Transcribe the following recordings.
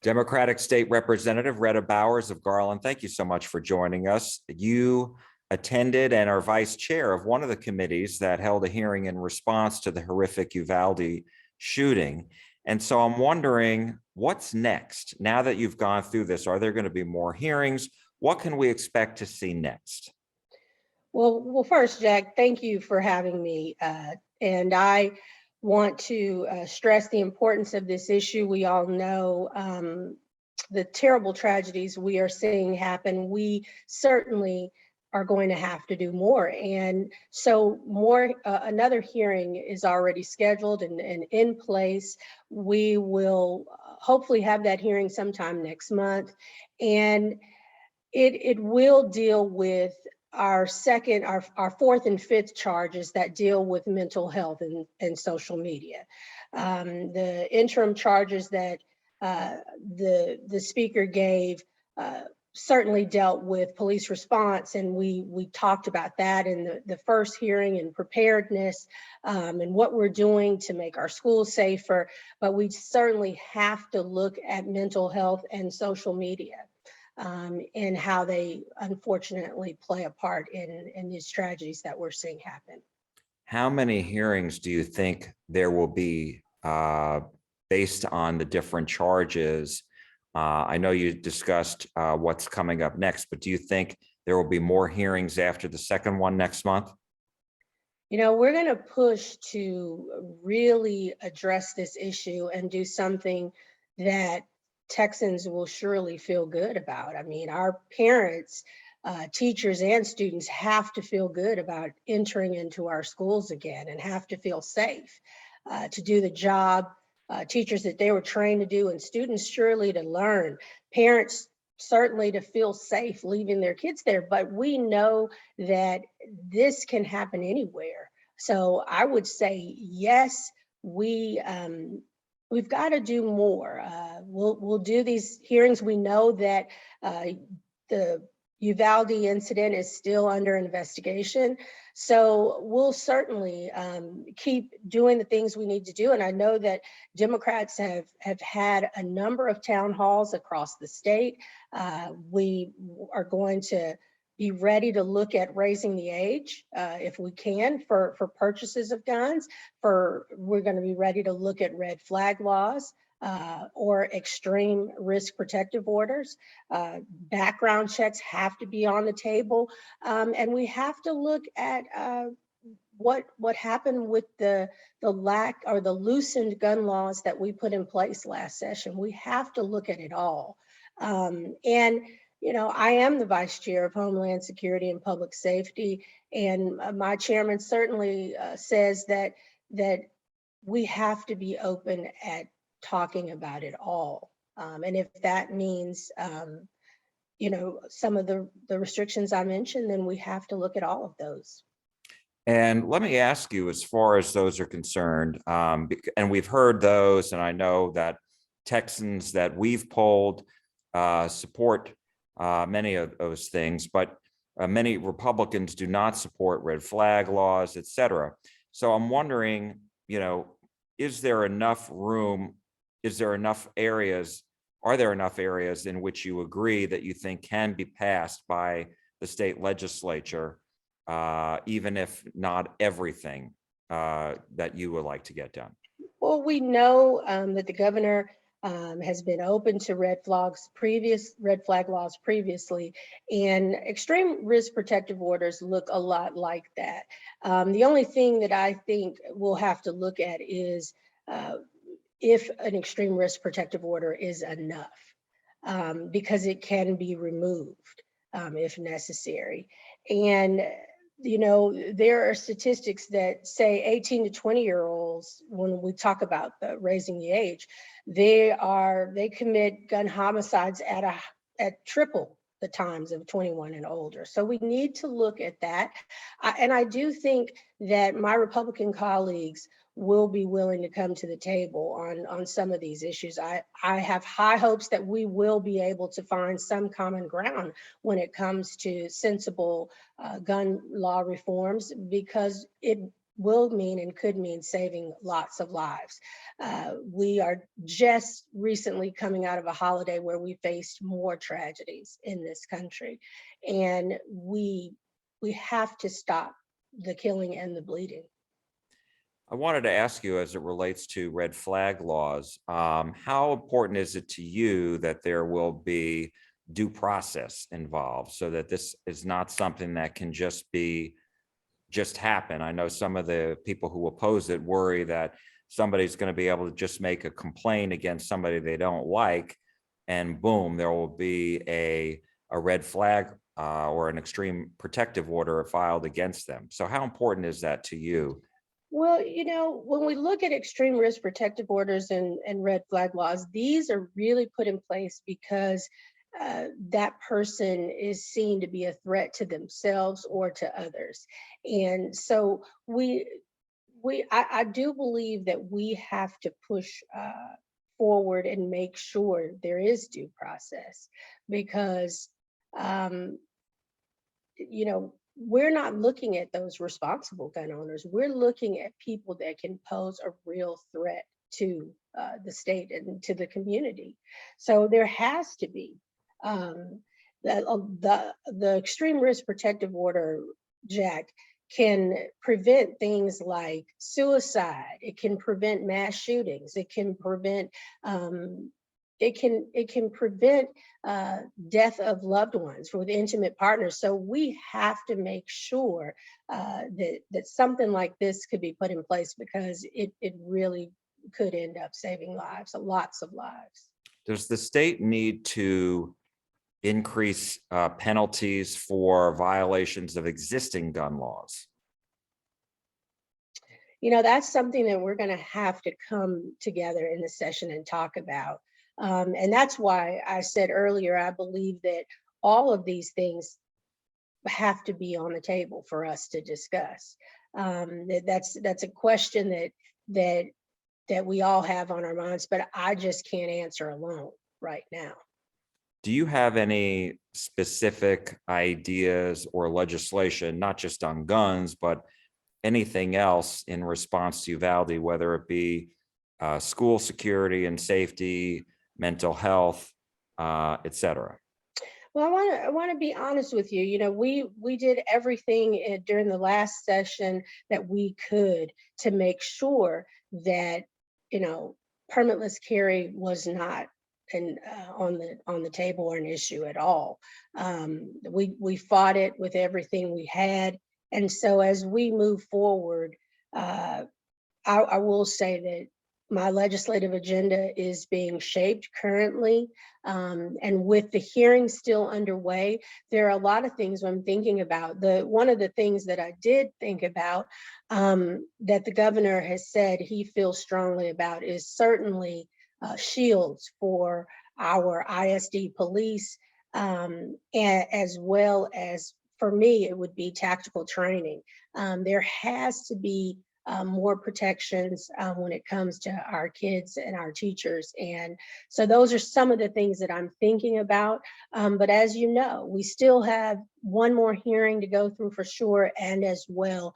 Democratic State Representative Rhetta Bowers of Garland, thank you so much for joining us. You attended and are vice chair of one of the committees that held a hearing in response to the horrific Uvalde shooting. And so I'm wondering, what's next? Now that you've gone through this, are there going to be more hearings? What can we expect to see next? Well, first, Jack, thank you for having me. And I want to stress the importance of this issue. We all know the terrible tragedies we are seeing happen. We certainly are going to have to do more. And so another hearing is already scheduled and in place. We will hopefully have that hearing sometime next month. And it will deal with our fourth and fifth charges that deal with mental health and social media. The interim charges that the speaker gave certainly dealt with police response, and we talked about that in the first hearing, and preparedness and what we're doing to make our schools safer. But we certainly have to look at mental health and social media. And how they unfortunately play a part in these tragedies that we're seeing happen. How many hearings do you think there will be based on the different charges? I know you discussed what's coming up next, but do you think there will be more hearings after the second one next month? You know, we're going to push to really address this issue and do something that Texans will surely feel good about. I mean, our parents, teachers, and students have to feel good about entering into our schools again and have to feel safe to do the job, teachers that they were trained to do, and students surely to learn. Parents certainly to feel safe leaving their kids there, but we know that this can happen anywhere. So I would say yes, we've got to do more. We'll do these hearings. We know that the Uvalde incident is still under investigation. So we'll certainly keep doing the things we need to do. And I know that Democrats have had a number of town halls across the state. We are going to be ready to look at raising the age if we can for purchases of guns. We're going to be ready to look at red flag laws or extreme risk protective orders. Background checks have to be on the table, and we have to look at what happened with the lack or the loosened gun laws that we put in place last session. We have to look at it all. And you know, I am the vice chair of Homeland Security and Public Safety, and my chairman certainly says that we have to be open at talking about it all. And if that means, you know, some of the restrictions I mentioned, then we have to look at all of those. And let me ask you, as far as those are concerned, and we've heard those, and I know that Texans that we've polled support many of those things, but many Republicans do not support red flag laws, et cetera. So I'm wondering, you know, is there enough room? Is there enough areas? Are there enough areas in which you agree that you think can be passed by the state legislature, even if not everything that you would like to get done? Well, we know that the governor has been open to red flag laws previously, and extreme risk protective orders look a lot like that. The only thing that I think we'll have to look at is if an extreme risk protective order is enough, because it can be removed if necessary. And you know, there are statistics that say 18 to 20-year-olds, when we talk about raising the age, they commit gun homicides at triple the times of 21 and older. So we need to look at that. And I do think that my Republican colleagues will be willing to come to the table on some of these issues. I have high hopes that we will be able to find some common ground when it comes to sensible gun law reforms, because will mean and could mean saving lots of lives. We are just recently coming out of a holiday where we faced more tragedies in this country, and we have to stop the killing and the bleeding. I wanted to ask you, as it relates to red flag laws, how important is it to you that there will be due process involved so that this is not something that can just happen? I know some of the people who oppose it worry that somebody's going to be able to just make a complaint against somebody they don't like, and boom, there will be a red flag or an extreme protective order filed against them. So how important is that to you? Well, when we look at extreme risk protective orders and red flag laws, these are really put in place because that person is seen to be a threat to themselves or to others. And so I do believe that we have to push forward and make sure there is due process, because um, we're not looking at those responsible gun owners. We're looking at people that can pose a real threat to the state and to the community. So there has to be um, the extreme risk protective order, Jack, can prevent things like suicide. It can prevent mass shootings. Um, it can prevent death of loved ones with intimate partners. So we have to make sure that something like this could be put in place, because it really could end up saving lives, lots of lives. Does the state need to increase penalties for violations of existing gun laws? That's something that we're going to have to come together in the session and talk about. And that's why I said earlier, I believe that all of these things have to be on the table for us to discuss. That's a question that that we all have on our minds, but I just can't answer alone right now. Do you have any specific ideas or legislation, not just on guns, but anything else in response to Uvalde, whether it be school security and safety, mental health, et cetera? Well, I want to be honest with you. We did everything during the last session that we could to make sure that you know permitless carry was not on the table or an issue at all. We fought it with everything we had, and so as we move forward, uh, I will say that my legislative agenda is being shaped currently. And with the hearing still underway, there are a lot of things I'm thinking about. One of the things that I did think about, that the governor has said he feels strongly about, is certainly shields for our ISD police, as well as, for me, it would be tactical training. There has to be more protections when it comes to our kids and our teachers. And so those are some of the things that I'm thinking about. But as you know, we still have one more hearing to go through for sure. And as well,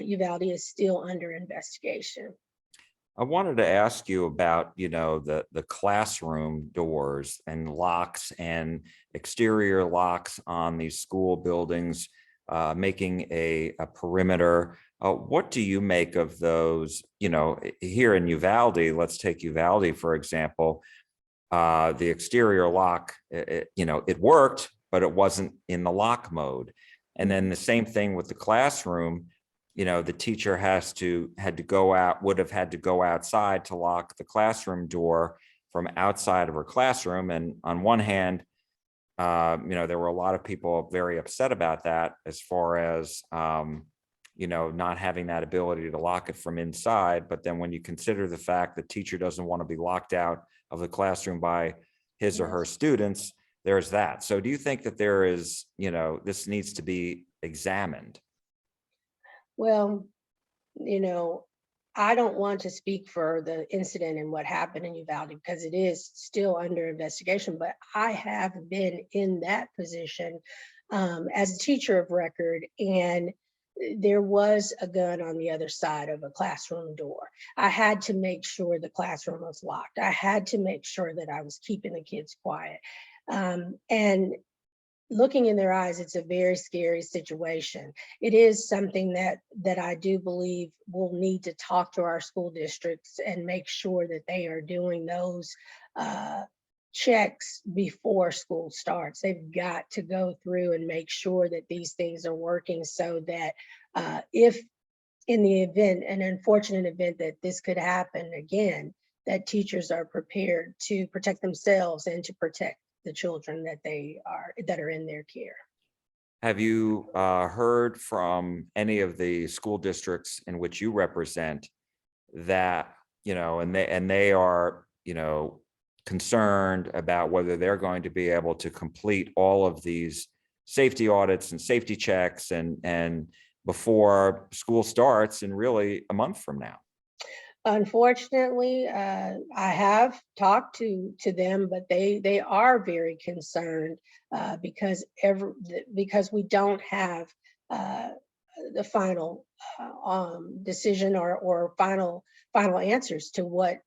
Uvalde is still under investigation. I wanted to ask you about, the classroom doors and locks and exterior locks on these school buildings, making a perimeter. What do you make of those? Here in Uvalde, let's take Uvalde, for example. The exterior lock, it worked, but it wasn't in the lock mode. And then the same thing with the classroom. The teacher would have had to go outside to lock the classroom door from outside of her classroom. And on one hand, there were a lot of people very upset about that, as far as, not having that ability to lock it from inside. But then when you consider the fact that teacher doesn't want to be locked out of the classroom by his or her students, there's that. So do you think that this needs to be examined? Well, I don't want to speak for the incident and what happened in Uvalde, because it is still under investigation, but I have been in that position as a teacher of record. And there was a gun on the other side of a classroom door. I had to make sure the classroom was locked. I had to make sure that I was keeping the kids quiet. And looking in their eyes, it's a very scary situation. It is something that I do believe we'll need to talk to our school districts and make sure that they are doing those checks before school starts. They've got to go through and make sure that these things are working, so that if in the event, an unfortunate event that this could happen again, that teachers are prepared to protect themselves and to protect the children that are in their care. Have you heard from any of the school districts in which you represent that, and they are, concerned about whether they're going to be able to complete all of these safety audits and safety checks and before school starts in really a month from now? Unfortunately, I have talked to them, but they are very concerned because we don't have the final decision or final answers to what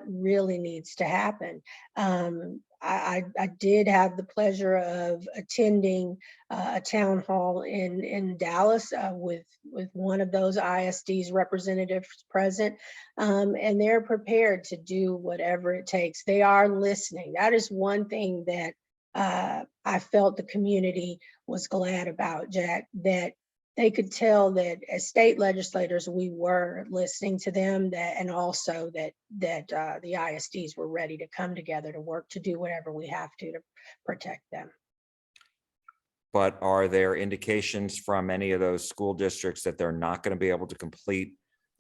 really needs to happen. I did have the pleasure of attending a town hall in Dallas with one of those ISD's representatives present, and they're prepared to do whatever it takes. They are listening. That is one thing that I felt the community was glad about, Jack, that they could tell that as state legislators, we were listening to them, and also that the ISDs were ready to come together to work to do whatever we have to protect them. But are there indications from any of those school districts that they're not going to be able to complete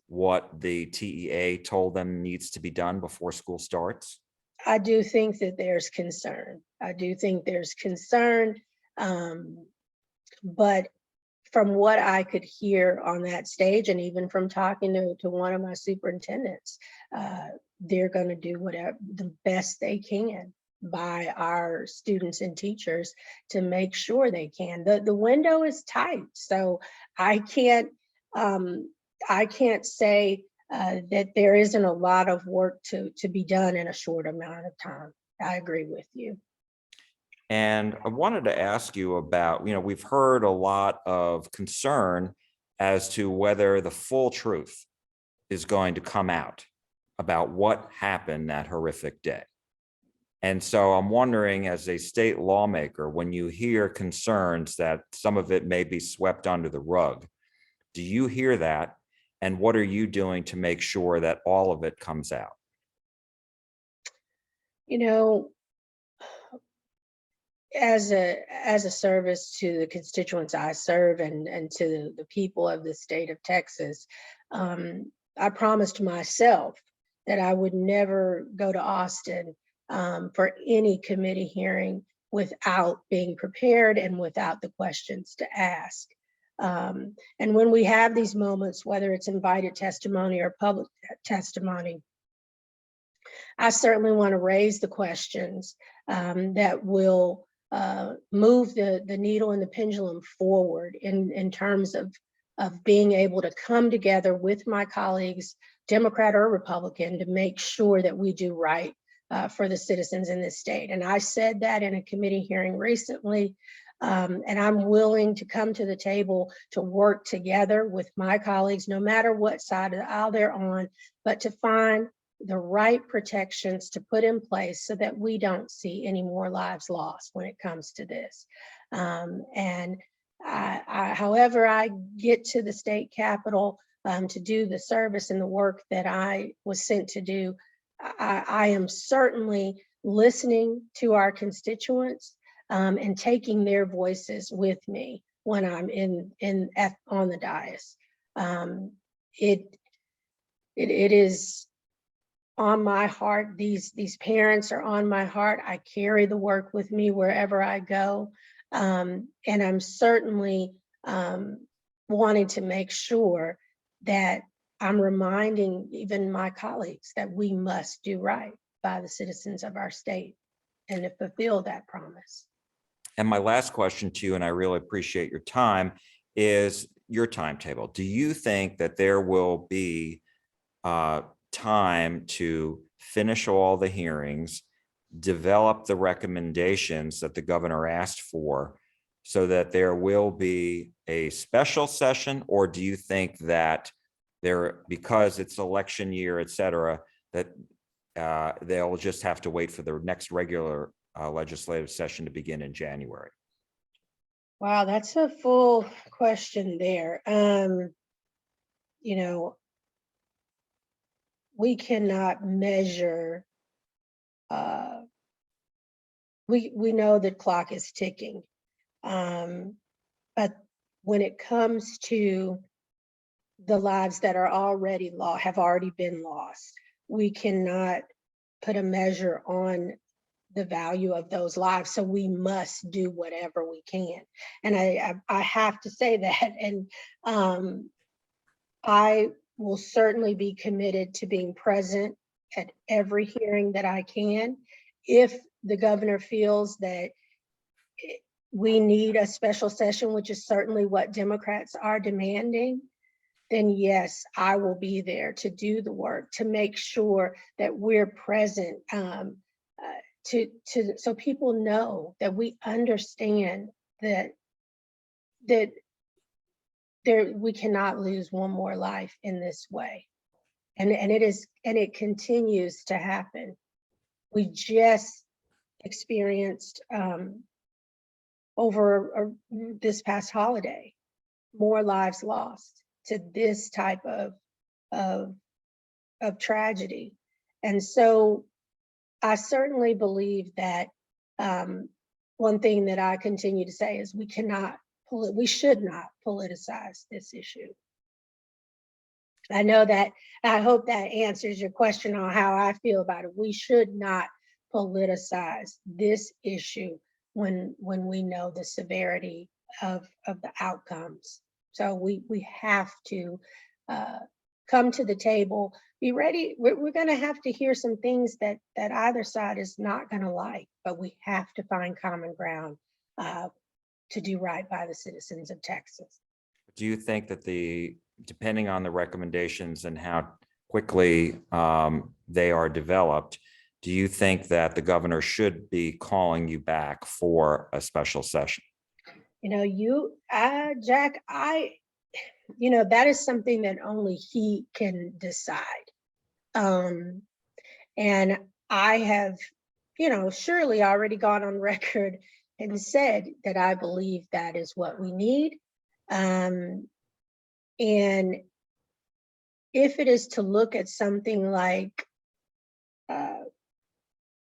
what the TEA told them needs to be done before school starts? I do think that there's concern. But from what I could hear on that stage, and even from talking to one of my superintendents, they're going to do whatever the best they can by our students and teachers to make sure they can. The window is tight, so I can't say that there isn't a lot of work to be done in a short amount of time. I agree with you. And I wanted to ask you about, we've heard a lot of concern as to whether the full truth is going to come out about what happened that horrific day. And so I'm wondering, as a state lawmaker, when you hear concerns that some of it may be swept under the rug, do you hear that? And what are you doing to make sure that all of it comes out? As a service to the constituents I serve and to the people of the state of Texas, I promised myself that I would never go to Austin for any committee hearing without being prepared and without the questions to ask. And when we have these moments, whether it's invited testimony or public testimony, I certainly want to raise the questions that will move the needle and the pendulum forward in terms of being able to come together with my colleagues, Democrat or Republican, to make sure that we do right for the citizens in this state. And I said that in a committee hearing recently, and I'm willing to come to the table to work together with my colleagues, no matter what side of the aisle they're on, but to find the right protections to put in place so that we don't see any more lives lost when it comes to this. And however I get to the state capitol to do the service and the work that I was sent to do, I am certainly listening to our constituents and taking their voices with me when I'm on the dais. It is on my heart. These parents are on my heart. I carry the work with me wherever I go. And I'm certainly wanting to make sure that I'm reminding even my colleagues that we must do right by the citizens of our state and to fulfill that promise. And my last question to you, and I really appreciate your time, is your timetable, do you think that there will be time to finish all the hearings, develop the recommendations that the governor asked for, so that there will be a special session? Or do you think that because it's election year, et cetera, that they'll just have to wait for the next regular legislative session to begin in January? Wow, that's a full question there. You know, we cannot measure, we know the clock is ticking. But when it comes to the lives that are have already been lost, we cannot put a measure on the value of those lives. So we must do whatever we can. And I have to say that, and I will certainly be committed to being present at every hearing that I can. If the governor feels that we need a special session, which is certainly what Democrats are demanding, then yes, I will be there to do the work, to make sure that we're present, so people know that we understand that we cannot lose one more life in this way, and it continues to happen. We just experienced over this past holiday more lives lost to this type of tragedy. And so I certainly believe that one thing that I continue to say is we should not politicize this issue. I know that, I hope that answers your question on how I feel about it. We should not politicize this issue when we know the severity of the outcomes. So we have to come to the table, be ready. We're going to have to hear some things that either side is not going to like, but we have to find common ground to do right by the citizens of Texas. Do you think that depending on the recommendations and how quickly they are developed, do you think that the governor should be calling you back for a special session? You know, Jack, that is something that only he can decide. And I have, surely already gone on record and said that I believe that is what we need. And if it is to look at something like,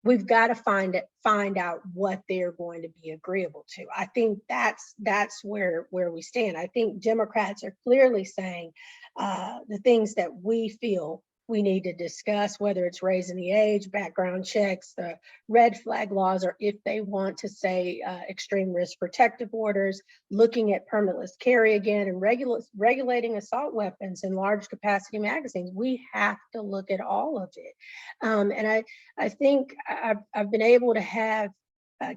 we've got to find out what they're going to be agreeable to. I think that's where we stand. I think Democrats are clearly saying the things that we feel we need to discuss, whether it's raising the age, background checks, the red flag laws, or if they want to say extreme risk protective orders, looking at permitless carry again, and regulating assault weapons and large capacity magazines. We have to look at all of it. And I think I've been able to have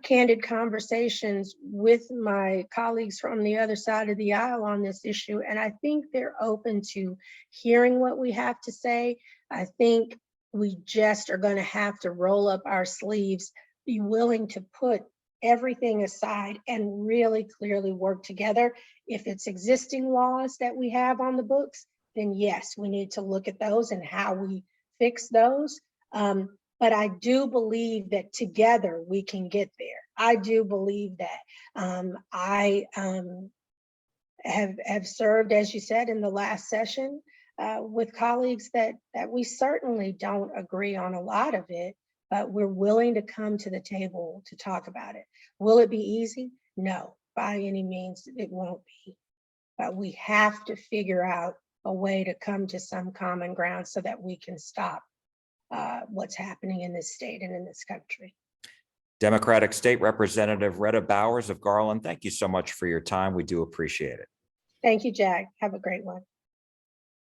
candid conversations with my colleagues from the other side of the aisle on this issue. And I think they're open to hearing what we have to say. I think we just are going to have to roll up our sleeves, be willing to put everything aside and really clearly work together. If it's existing laws that we have on the books, then yes, we need to look at those and how we fix those. But I do believe that together we can get there. I do believe that. I have served, as you said, in the last session with colleagues that we certainly don't agree on a lot of it, but we're willing to come to the table to talk about it. Will it be easy? No, by any means it won't be. But we have to figure out a way to come to some common ground so that we can stop what's happening in this state and in this country. Democratic State Representative Rhetta Bowers of Garland, thank you so much for your time. We do appreciate it. Thank you, Jack. Have a great one.